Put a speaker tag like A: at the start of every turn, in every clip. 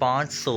A: 500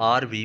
A: R.V.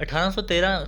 A: 1813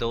A: 2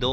A: 2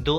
A: 2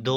A: 2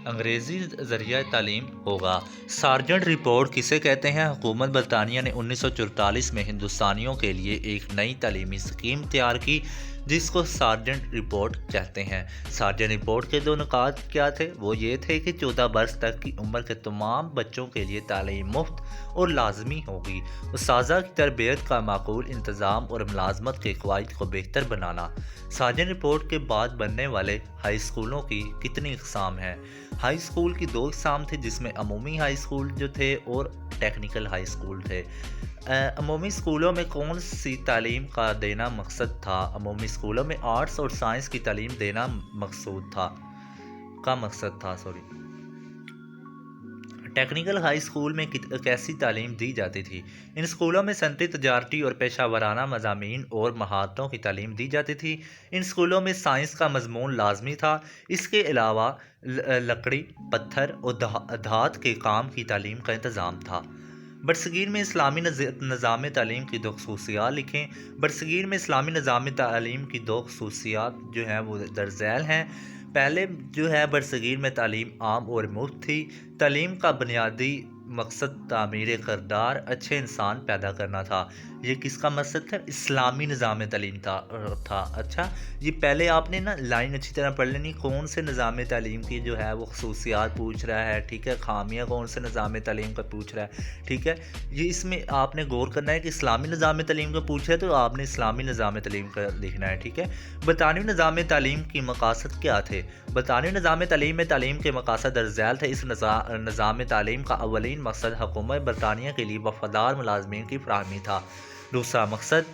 A: انگریزی ذریعہ تعلیم ہوگا۔ سارجنٹ رپورٹ کسے کہتے ہیں؟ حکومت برطانیہ نے 1944 میں ہندوستانیوں کے لیے ایک نئی تعلیمی اسکیم تیار کی جس کو سارجنٹ رپورٹ کہتے ہیں۔ سارجنٹ رپورٹ کے 2 نکات کیا تھے؟ وہ یہ تھے کہ 14 برس تک کی عمر کے تمام بچوں کے لیے تعلیم مفت اور لازمی ہوگی، اساتذہ کی تربیت کا معقول انتظام اور ملازمت کے قواعد کو بہتر بنانا۔ سارجنٹ رپورٹ کے بعد بننے والے ہائی اسکولوں کی کتنی اقسام ہیں؟ ہائی اسکول کی 2 اقسام تھے جس میں عمومی ہائی اسکول جو تھے اور ٹیکنیکل ہائی اسکول تھے۔ عمومی اسکولوں میں کون سی تعلیم کا دینا مقصد تھا؟ عمومی اسکولوں میں آرٹس اور سائنس کی تعلیم دینا مقصد تھا۔ ٹیکنیکل ہائی اسکول میں کیسی تعلیم دی جاتی تھی؟ ان اسکولوں میں صنعتی، تجارتی اور پیشہ ورانہ مضامین اور مہارتوں کی تعلیم دی جاتی تھی۔ ان اسکولوں میں سائنس کا مضمون لازمی تھا۔ اس کے علاوہ لکڑی، پتھر اور دھات کے کام کی تعلیم کا انتظام تھا۔ برصغیر میں اسلامی نظام تعلیم کی 2 خصوصیات لکھیں۔ برصغیر میں اسلامی نظام تعلیم کی 2 خصوصیات جو ہیں وہ درج ذیل ہیں۔ پہلے جو ہے برصغیر میں تعلیم عام اور مفت تھی۔ تعلیم کا بنیادی مقصد تعمیر کردار اچھے انسان پیدا کرنا تھا۔ یہ کس کا مقصد تھا؟ اسلامی نظام تعلیم تھا۔ اچھا، یہ پہلے آپ نے نا لائن اچھی طرح پڑھ لینی، کون سے نظام تعلیم کی جو ہے وہ خصوصیات پوچھ رہا ہے، ٹھیک ہے، خامیاں کون سے نظام تعلیم کا پوچھ رہا ہے، ٹھیک ہے۔ یہ اس میں آپ نے غور کرنا ہے کہ اسلامی نظام تعلیم کا پوچھ رہا ہے تو آپ نے اسلامی نظام تعلیم کا لکھنا ہے، ٹھیک ہے۔ برطانوی نظام تعلیم کی مقاصد کیا تھے؟ برطانوی نظام تعلیم میں تعلیم کے مقاصد درج ذیل تھے۔ اس نظام تعلیم کا اولین مقصد حکومت برطانیہ کے لیے وفادار ملازمین کی فراہمی تھا۔ دوسرا مقصد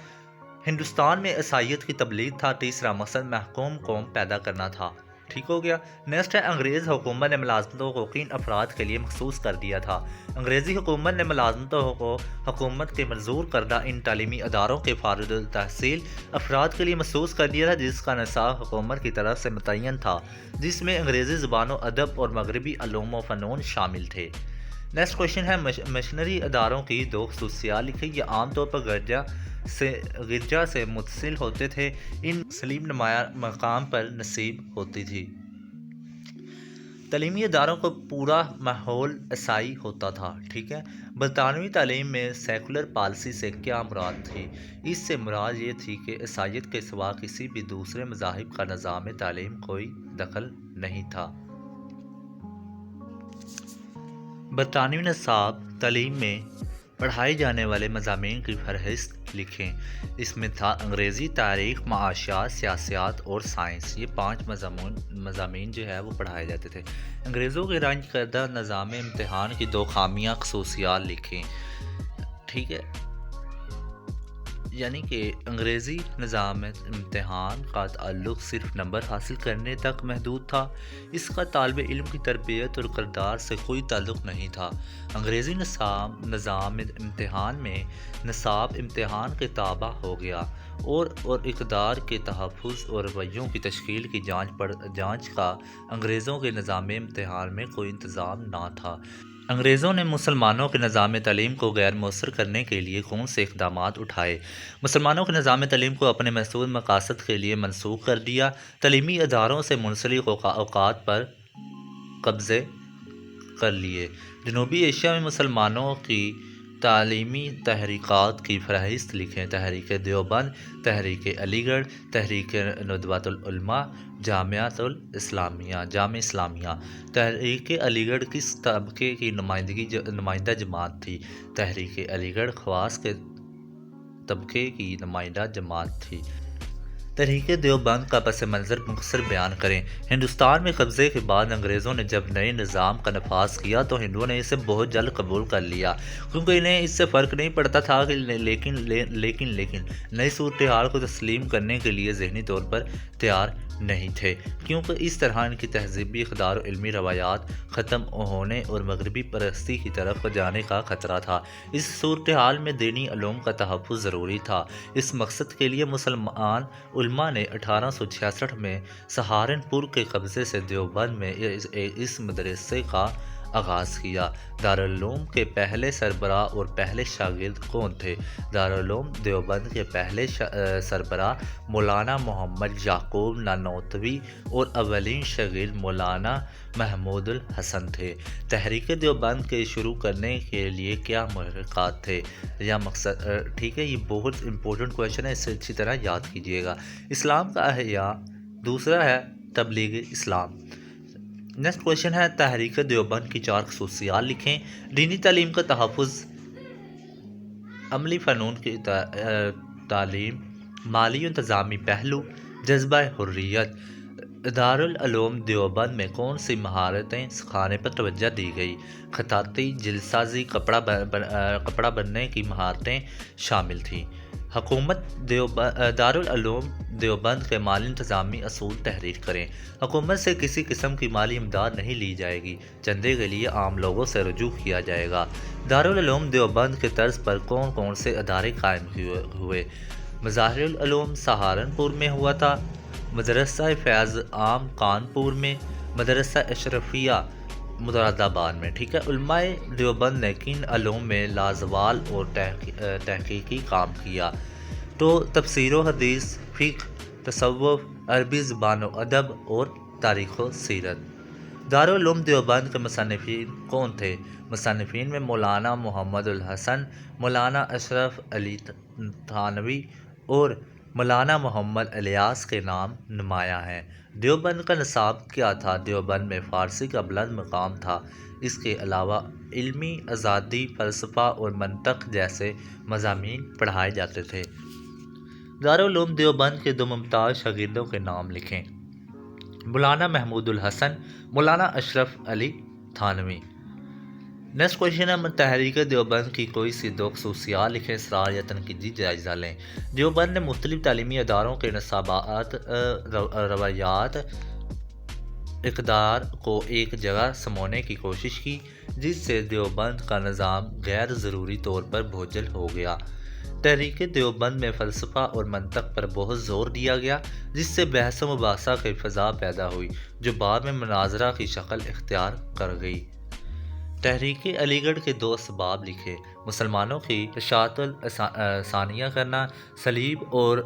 A: ہندوستان میں عیسائیت کی تبلیغ تھا۔ تیسرا مقصد محکوم قوم پیدا کرنا تھا۔ ٹھیک ہو گیا۔ نیکسٹ ہے، انگریز حکومت نے ملازمتوں کو کن افراد کے لیے مخصوص کر دیا تھا؟ انگریزی حکومت نے ملازمتوں کو حکومت کے منظور کردہ ان تعلیمی اداروں کے فارغ التحصیل افراد کے لیے مخصوص کر دیا تھا جس کا نصاب حکومت کی طرف سے متعین تھا، جس میں انگریزی زبان و ادب اور مغربی علوم و فنون شامل تھے۔ نیکسٹ کوشچن ہے، مشنری اداروں کی 2 خصوصیات لکھیں۔ یہ عام طور پر گرجا سے متصل ہوتے تھے، ان سلیم مقام پر نصیب ہوتی تھی۔ تعلیمی اداروں کو پورا ماحول عیسائی ہوتا تھا، ٹھیک ہے۔ برطانوی تعلیم میں سیکولر پالیسی سے کیا مراد تھی؟ اس سے مراد یہ تھی کہ عیسائیت کے سوا کسی بھی دوسرے مذاہب کا نظام تعلیم کوئی دخل نہیں تھا۔ برطانوی نصاب تعلیم میں پڑھائے جانے والے مضامین کی فہرست لکھیں۔ اس میں تھا انگریزی، تاریخ، معاشیات، سیاست اور سائنس۔ یہ 5 مضامین جو ہے وہ پڑھائے جاتے تھے۔ انگریزوں کے رائج کردہ نظام امتحان کی 2 خامیاں خصوصیات لکھیں، ٹھیک ہے۔ یعنی کہ انگریزی نظام امتحان کا تعلق صرف نمبر حاصل کرنے تک محدود تھا، اس کا طالب علم کی تربیت اور کردار سے کوئی تعلق نہیں تھا۔ انگریزی نظام امتحان میں نصاب امتحان کے تابع ہو گیا اور اقدار کے تحفظ اور رویوں کی تشکیل کی جانچ کا انگریزوں کے نظام امتحان میں کوئی انتظام نہ تھا۔ انگریزوں نے مسلمانوں کے نظام تعلیم کو غیر مؤثر کرنے کے لیے کون سے اقدامات اٹھائے؟ مسلمانوں کے نظام تعلیم کو اپنے محدود مقاصد کے لیے منسوخ کر دیا، تعلیمی اداروں سے منسلک اوقات پر قبضے کر لیے۔ جنوبی ایشیا میں مسلمانوں کی تعلیمی تحریکات کی فہرست لکھیں۔ تحریک دیوبند، تحریک علی گڑھ، تحریک ندوۃ العلماء، جامعہ اسلامیہ۔ تحریک علی گڑھ کس طبقے کی نمائندہ جماعت تھی؟ تحریک علی گڑھ خواص کے طبقے کی نمائندہ جماعت تھی۔ تحریک دیوبند کا پس منظر مختصر بیان کریں۔ ہندوستان میں قبضے کے بعد انگریزوں نے جب نئے نظام کا نفاذ کیا تو ہندوؤں نے اسے بہت جلد قبول کر لیا، کیونکہ انہیں اس سے فرق نہیں پڑتا تھا، لیکن نئی صورتحال کو تسلیم کرنے کے لیے ذہنی طور پر تیار نہیں تھے، کیونکہ اس طرح ان کی تہذیبی اقدار و علمی روایات ختم ہونے اور مغربی پرستی کی طرف جانے کا خطرہ تھا۔ اس صورتحال میں دینی علوم کا تحفظ ضروری تھا۔ اس مقصد کے لیے مسلمان علماء نے 1866 میں سہارنپور کے قبضے سے دیوبند میں اس مدرسے کا آغاز کیا۔ دارالعلوم کے پہلے سربراہ اور پہلے شاگرد کون تھے؟ دارالعلوم دیوبند کے پہلے سربراہ مولانا محمد یعقوب نانوتوی اور اولین شاگرد مولانا محمود الحسن تھے۔ تحریک دیوبند کے شروع کرنے کے لیے کیا محرکات تھے یا مقصد؟ ٹھیک ہے، یہ بہت امپورٹنٹ کویشچن ہے، اسے اچھی طرح یاد کیجیے گا۔ اسلام کا احیاء، دوسرا ہے تبلیغ اسلام۔ نیکسٹ کویشچن ہے تحریک دیوبند کی 4 خصوصیات لکھیں۔ دینی تعلیم کا تحفظ، عملی فنون کی تعلیم، مالی و انتظامی پہلو، جذبہ حریت۔ دارالعلوم دیوبند میں کون سی مہارتیں سکھانے پر توجہ دی گئی؟ خطاطی، جلد سازی، کپڑا بننے کی مہارتیں شامل تھیں۔ حکومت دارالعلوم دیوبند کے مالی انتظامی اصول تحریر کریں۔ حکومت سے کسی قسم کی مالی امداد نہیں لی جائے گی، چندے کے لیے عام لوگوں سے رجوع کیا جائے گا۔ دارالعلوم دیوبند کے طرز پر کون کون سے ادارے قائم ہوئے؟ مظاہر العلوم سہارنپور میں ہوا تھا، مدرسہ فیض عام کانپور میں، مدرسہ اشرفیہ مراد آباد میں۔ ٹھیک ہے، علماء دیوبند نے کن علوم میں لازوال اور تحقیقی کام کیا؟ تو تفسیر و حدیث، فقہ، تصوف، عربی زبان و ادب اور تاریخ و سیرت۔ دارالعلوم دیوبند کے مصنفین کون تھے؟ مصنفین میں مولانا محمد الحسن، مولانا اشرف علی تھانوی اور مولانا محمد الیاس کے نام نمایاں ہیں۔ دیوبند کا نصاب کیا تھا؟ دیوبند میں فارسی کا بلند مقام تھا۔ اس کے علاوہ علمی ازادی، فلسفہ اور منطق جیسے مضامین پڑھائے جاتے تھے۔ دارالعلوم دیوبند کے 2 ممتاز شاگردوں کے نام لکھیں۔ مولانا محمود الحسن، مولانا اشرف علی تھانوی۔ نیکسٹ کویشچن ہے تحریک دیوبند کی کوئی سی 2 خصوصیات لکھیں، اسرار یا تنقیدی جائزہ لیں۔ دیوبند نے مختلف تعلیمی اداروں کے نصابات، روایات، اقدار کو ایک جگہ سمونے کی کوشش کی، جس سے دیوبند کا نظام غیر ضروری طور پر بوجھل ہو گیا۔ تحریک دیوبند میں فلسفہ اور منطق پر بہت زور دیا گیا، جس سے بحث و مباحثہ کی فضا پیدا ہوئی، جو بعد میں مناظرہ کی شکل اختیار کر گئی۔ تحریک علی گڑھ کے 2 اسباب لکھے۔ مسلمانوں کی اشاعت ثانیہ کرنا، صلیب اور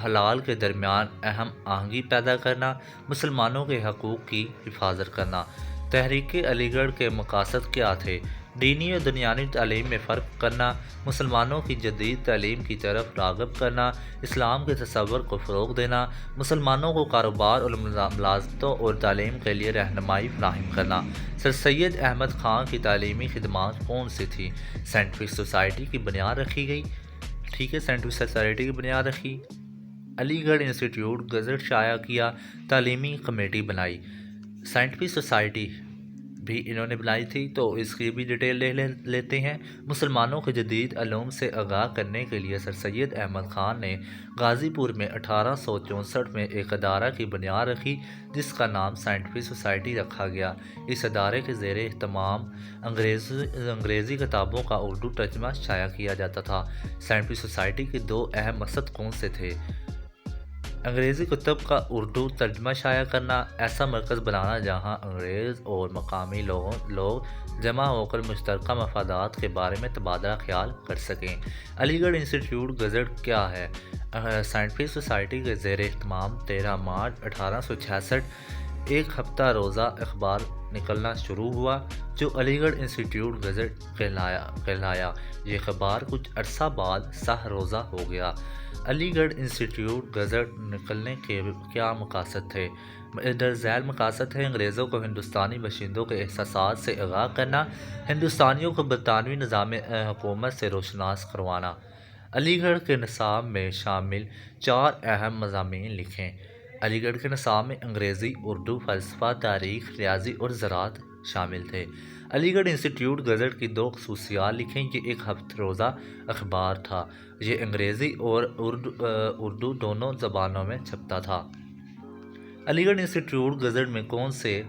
A: حلال کے درمیان اہم آہنگی پیدا کرنا، مسلمانوں کے حقوق کی حفاظت کرنا۔ تحریک علی گڑھ کے مقاصد کیا تھے؟ دینی اور دنیاوی تعلیم میں فرق کرنا، مسلمانوں کی جدید تعلیم کی طرف راغب کرنا، اسلام کے تصور کو فروغ دینا، مسلمانوں کو کاروبار اور ملازمتوں اور تعلیم کے لیے رہنمائی فراہم کرنا۔ سر سید احمد خان کی تعلیمی خدمات کون سی تھیں؟ سائنٹیفک سوسائٹی کی بنیاد رکھی گئی۔ ٹھیک ہے، سائنٹیفک سوسائٹی کی بنیاد رکھی۔ علی گڑھ انسٹیٹیوٹ گزٹ شائع کیا، تعلیمی کمیٹی بنائی۔ سائنٹیفک سوسائٹی بھی انہوں نے بنائی تھی، تو اس کی بھی ڈیٹیل لیتے ہیں۔ مسلمانوں کے جدید علوم سے آگاہ کرنے کے لیے سر سید احمد خان نے غازی پور میں 1864 میں ایک ادارہ کی بنیاد رکھی، جس کا نام سائنٹیفک سوسائٹی رکھا گیا۔ اس ادارے کے زیر اہتمام انگریزی کتابوں کا اردو ترجمہ شائع کیا جاتا تھا۔ سائنٹیفک سوسائٹی کے 2 اہم مقصد کون سے تھے؟ انگریزی کتب کا اردو ترجمہ شائع کرنا، ایسا مرکز بنانا جہاں انگریز اور مقامی لوگ جمع ہو کر مشترکہ مفادات کے بارے میں تبادلہ خیال کر سکیں۔ علی گڑھ انسٹیٹیوٹ گزٹ کیا ہے؟ سائنٹیفک سوسائٹی کے زیر اہتمام 13 مارچ 1866 ایک ہفتہ روزہ اخبار نکلنا شروع ہوا، جو علی گڑھ انسٹیٹیوٹ گزٹ کہلایا۔ یہ اخبار کچھ عرصہ بعد سہ روزہ ہو گیا۔ علی گڑھ انسٹیٹیوٹ گزٹ نکلنے کے کیا مقاصد تھے؟ درج ذیل مقاصد تھے انگریزوں کو ہندوستانی باشندوں کے احساسات سے آگاہ کرنا، ہندوستانیوں کو برطانوی نظام حکومت سے روشناس کروانا۔ علی گڑھ کے نصاب میں شامل 4 اہم مضامین لکھیں۔ علی گڑھ کے نصاب میں انگریزی، اردو، فلسفہ، تاریخ، ریاضی اور زراعت شامل تھے۔ علی گڑھ انسٹیٹیوٹ گزٹ کی 2 خصوصیات لکھیں۔ یہ ایک ہفتہ روزہ اخبار تھا، یہ انگریزی اور اردو دونوں زبانوں میں چھپتا تھا۔ علی گڑھ انسٹیٹیوٹ گزٹ میں کون سے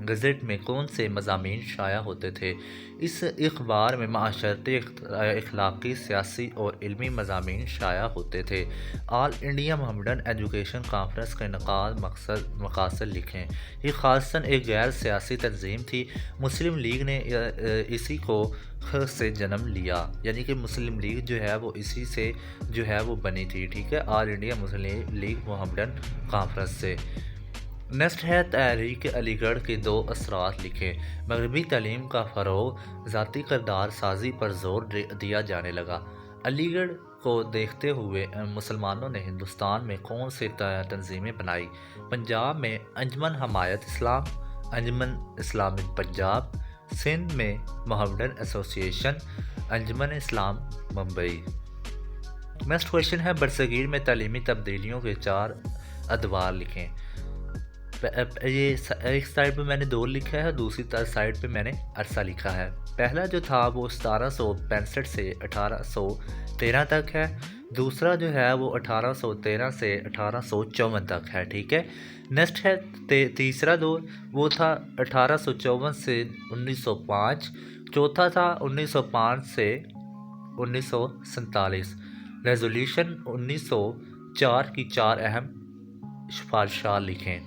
A: گزٹ میں کون سے مضامین شائع ہوتے تھے؟ اس اخبار میں معاشرتی، اخلاقی، سیاسی اور علمی مضامین شائع ہوتے تھے۔ آل انڈیا محمدن ایجوکیشن کانفرنس کا انعقاد، مقاصد لکھیں۔ یہ خاصاً ایک غیر سیاسی تنظیم تھی۔ مسلم لیگ نے اسی کو سے جنم لیا، یعنی کہ مسلم لیگ جو ہے وہ اسی سے جو ہے وہ بنی تھی، ٹھیک ہے، آل انڈیا مسلم لیگ محمدن کانفرنس سے۔ نیکسٹ ہے تحریک علی گڑھ کے 2 اثرات لکھیں۔ مغربی تعلیم کا فروغ، ذاتی کردار سازی پر زور دیا جانے لگا۔ علی گڑھ کو دیکھتے ہوئے مسلمانوں نے ہندوستان میں کون سی تنظیمیں بنائی؟ پنجاب میں انجمن حمایت اسلام، انجمن اسلامک پنجاب، سندھ میں محمدن ایسوسی ایشن، انجمن اسلام ممبئی۔ نیکسٹ کویشچن ہے برصغیر میں تعلیمی تبدیلیوں کے 4 ادوار لکھیں۔ یہ ایک سائڈ پہ میں نے 2 لکھا ہے، دوسری سائڈ پہ میں نے عرصہ لکھا ہے۔ پہلا جو تھا وہ 1765 سے 1813 تک ہے، دوسرا جو ہے وہ 1813 سے 1854 تک ہے، ٹھیک ہے۔ نیکسٹ ہے تیسرا دور، وہ تھا 1854 سے 1905، چوتھا تھا 1905 سے 1947۔ ریزولوشن 1904 کی 4 اہم سفارشات لکھیں۔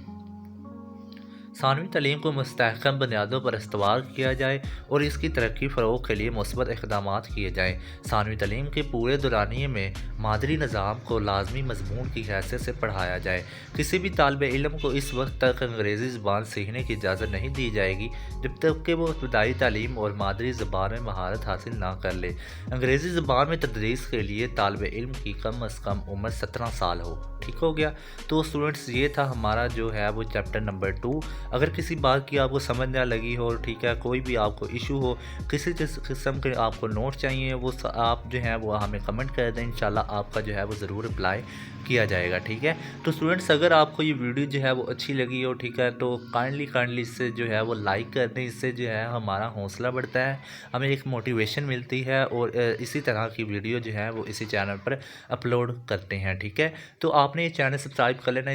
A: ثانوی تعلیم کو مستحکم بنیادوں پر استوار کیا جائے اور اس کی ترقی فروغ کے لیے مثبت اقدامات کیے جائیں۔ ثانوی تعلیم کے پورے دورانیے میں مادری نظام کو لازمی مضمون کی حیثیت سے پڑھایا جائے۔ کسی بھی طالب علم کو اس وقت تک انگریزی زبان سیکھنے کی اجازت نہیں دی جائے گی جب تک کہ وہ ابتدائی تعلیم اور مادری زبان میں مہارت حاصل نہ کر لے۔ انگریزی زبان میں تدریس کے لیے طالب علم کی کم از کم عمر 17 سال ہو، ٹھیک ہو گیا۔ تو اسٹوڈنٹس یہ تھا ہمارا جو ہے وہ چیپٹر نمبر 2۔ اگر کسی بات کی آپ کو سمجھ نہ لگی ہو، ٹھیک ہے، کوئی بھی آپ کو ایشو ہو، کسی قسم کے آپ کو نوٹ چاہیے، وہ آپ جو ہے وہ ہمیں کمنٹ کر دیں، انشاءاللہ آپ کا جو ہے وہ ضرور رپلائی کیا جائے گا، ٹھیک ہے۔ تو اسٹوڈنٹس اگر آپ کو یہ ویڈیو جو ہے وہ اچھی لگی ہو، ٹھیک ہے، تو کائنڈلی اس سے جو ہے وہ لائک کر دیں، اس سے جو ہے ہمارا حوصلہ بڑھتا ہے، ہمیں ایک موٹیویشن ملتی ہے، اور اسی طرح کی ویڈیو جو ہے وہ اسی چینل پر اپلوڈ کرتے ہیں، ٹھیک ہے۔ تو آپ نے یہ چینل سبسکرائب کر لینا،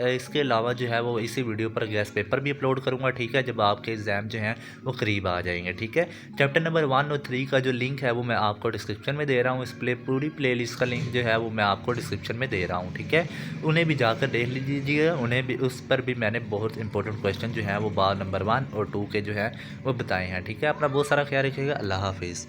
A: اس کے علاوہ جو ہے وہ اسی ویڈیو پر گیس پیپر بھی اپلوڈ کروں گا، ٹھیک ہے، جب آپ کے ایگزام جو ہیں وہ قریب آ جائیں گے، ٹھیک ہے۔ چیپٹر نمبر 1 اور 3 کا جو لنک ہے وہ میں آپ کو ڈسکرپشن میں دے رہا ہوں، اس پوری پلے لسٹ کا لنک جو ہے وہ میں آپ کو ڈسکرپشن میں دے رہا ہوں، ٹھیک ہے۔ انہیں بھی جا کر دیکھ لیجیے گا، انہیں بھی اس پر بھی میں نے بہت امپورٹنٹ کویشچن جو ہیں وہ بار نمبر 1 اور 2 کے جو ہے وہ بتائے ہیں، ٹھیک ہے۔ اپنا بہت سارا خیال رکھیے گا، اللہ حافظ۔